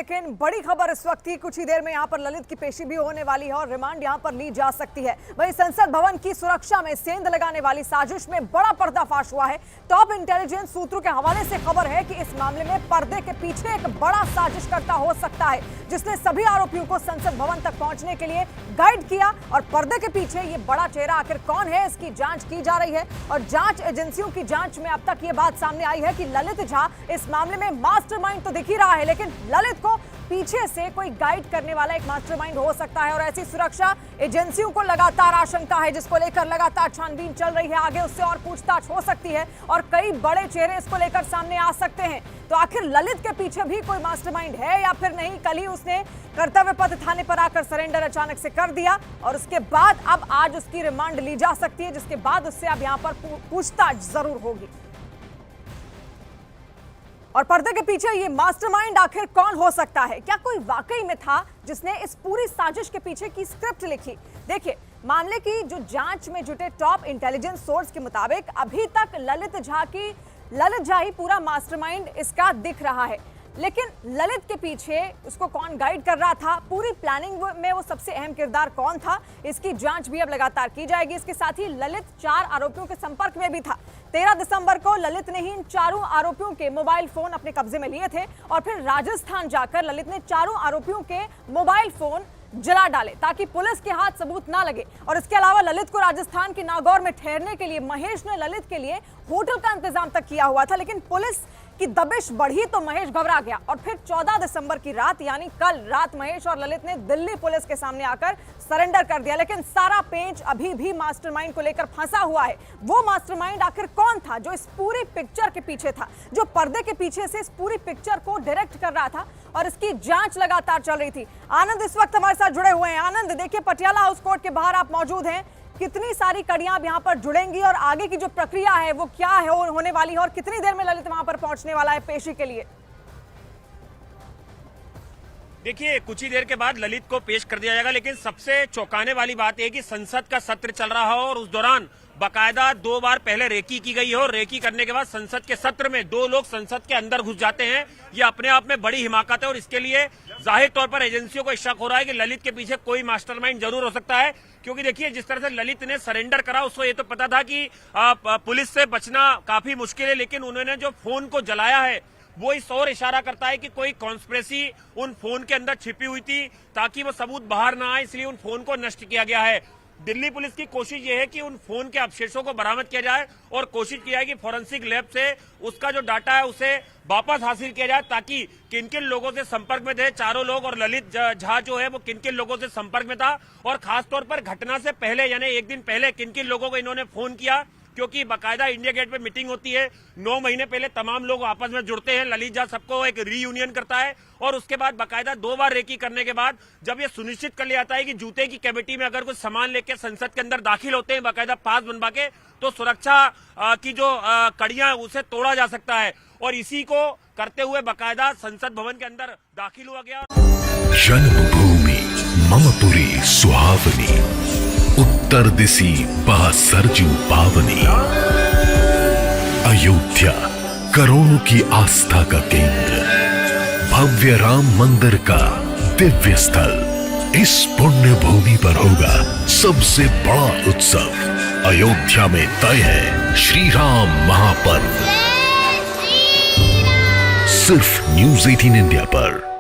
लेकिन बड़ी खबर इस वक्त की कुछ ही देर में यहाँ पर ललित की पेशी भी होने वाली है और रिमांड यहाँ पर ली जा सकती है। वहीं संसद भवन की सुरक्षा में सेंध लगाने वाली साजिश में बड़ा पर्दाफाश हुआ है। टॉप इंटेलिजेंस सूत्रों के हवाले से खबर है कि इस मामले में पर्दे के पीछे एक बड़ा साजिशकर्ता हो सकता है, जिसने सभी आरोपियों को संसद भवन तक पहुंचने के लिए गाइड किया। और पर्दे के पीछे ये बड़ा चेहरा आखिर कौन है, इसकी जांच की जा रही है। और जांच एजेंसियों की जांच में अब तक ये बात सामने आई है कि ललित झा इस मामले में मास्टरमाइंड तो दिख ही रहा है, लेकिन ललित को पीछे से कोई गाइड करने वाला एक मास्टरमाइंड हो सकता है। और ऐसी सुरक्षा एजेंसियों को लगातार आशंका है, जिसको लेकर लगातार छानबीन चल रही है। आगे उससे और पूछताछ हो सकती है और कई बड़े चेहरे इसको लेकर सामने आ सकते हैं। तो आखिर ललित के पीछे भी कोई मास्टरमाइंड है या फिर नहीं? कल ही उसने कर्तव्य पथ थाने पर आकर सरेंडर अचानक से कर दिया और उसके बाद अब आज उसकी रिमांड ली जा सकती है, जिसके बाद उससे अब यहां पर पूछताछ जरूर होगी। और पर्दे के पीछे ये मास्टरमाइंड आखिर कौन हो सकता है? क्या कोई वाकई में था जिसने इस पूरी साजिश के पीछे की स्क्रिप्ट लिखी? देखिए, मामले की जो जांच में जुटे टॉप इंटेलिजेंस सोर्स के मुताबिक अभी तक ललित झा ही पूरा मास्टरमाइंड इसका दिख रहा है। लेकिन ललित के पीछे उसको कौन गाइड कर रहा था, पूरी प्लानिंग में वो सबसे अहम किरदार कौन था, इसकी जांच भी अब लगातार की जाएगी। इसके साथ ही ललित 4 आरोपियों के संपर्क में भी था। 13 दिसंबर को ललित ने ही इन 4 आरोपियों के मोबाइल फोन अपने कब्जे में लिए थे और फिर राजस्थान जाकर ललित ने 4 आरोपियों के मोबाइल फोन जला डाले ताकि पुलिस के हाथ सबूत ना लगे। और इसके अलावा ललित को राजस्थान के नागौर में ठहरने के लिए महेश ने ललित के लिए होटल का इंतजाम तक किया हुआ था, लेकिन पुलिस की दबिश बढ़ी तो महेश घबरा गया और फिर 14 दिसंबर की रात यानी कल रात महेश और ललित ने दिल्ली पुलिस के सामने आकर सरेंडर कर दिया। लेकिन सारा पेंच अभी भी मास्टरमाइंड को लेकर फंसा हुआ है। वो मास्टरमाइंड आखिर कौन था जो इस पूरी पिक्चर के पीछे था, जो पर्दे के पीछे से इस पूरी पिक्चर को डायरेक्ट कर रहा था? और इसकी जांच लगातार चल रही थी। आनंद इस वक्त हमारे साथ जुड़े हुए हैं। आनंद, देखिए पटियाला हाउस कोर्ट के बाहर आप मौजूद हैं। कितनी सारी कड़ियां अब यहाँ पर जुड़ेंगी और आगे की जो प्रक्रिया है वो क्या है, होने वाली है और कितनी देर में ललित वहां पर पहुंचने वाला है पेशी के लिए? देखिए, कुछ ही देर के बाद ललित को पेश कर दिया जाएगा, लेकिन सबसे चौंकाने वाली बात यह कि संसद का सत्र चल रहा हो और उस दौरान बाकायदा 2 बार पहले रेकी की गई हो। रेकी करने के बाद संसद के सत्र में 2 लोग संसद के अंदर घुस जाते हैं। ये अपने आप में बड़ी हिमाकत है और इसके लिए जाहिर तौर पर एजेंसियों को शक हो रहा है कि ललित के पीछे कोई मास्टरमाइंड जरूर हो सकता है। क्योंकि देखिए, जिस तरह से ललित ने सरेंडर करा, उसको ये तो पता था कि पुलिस से बचना काफी मुश्किल है, लेकिन उन्होंने जो फोन को जलाया है वो इस ओर इशारा करता है कि कोई कॉन्स्पिरेसी उन फोन के अंदर छिपी हुई थी ताकि वो सबूत बाहर ना आए, इसलिए उन फोन को नष्ट किया गया है। दिल्ली पुलिस की कोशिश ये है कि उन फोन के अवशेषों को बरामद किया जाए और कोशिश की जाए कि फोरेंसिक लैब से उसका जो डाटा है उसे वापस हासिल किया जाए, ताकि किन किन लोगों से संपर्क में थे 4 लोग और ललित झा जो है वो किन किन लोगों से संपर्क में था और खासतौर पर घटना से पहले यानी 1 दिन पहले किन किन लोगों को इन्होंने फोन किया। क्योंकि बाकायदा इंडिया गेट पे मीटिंग होती है, 9 महीने पहले तमाम लोग आपस में जुड़ते हैं, ललित झा सबको एक रीयूनियन करता है और उसके बाद बाकायदा 2 बार रेकी करने के बाद जब ये सुनिश्चित कर लिया जाता है कि जूते की कैविटी में अगर कुछ सामान लेके संसद के अंदर दाखिल होते हैं बाकायदा पास बनवा के, तो सुरक्षा की जो कड़ियां उसे तोड़ा जा सकता है। और इसी को करते हुए बाकायदा संसद भवन के अंदर दाखिल हुआ गया। जन्मभूमि ममपुरी सुहावनी, उत्तर दिशि बह सरजू पावनी। अयोध्या करोड़ों की आस्था का केंद्र, भव्य राम मंदिर का दिव्य स्थल। इस पुण्य भूमि पर होगा सबसे बड़ा उत्सव। अयोध्या में तय है श्री राम महापर्व। सिर्फ न्यूज़ 18 इंडिया पर।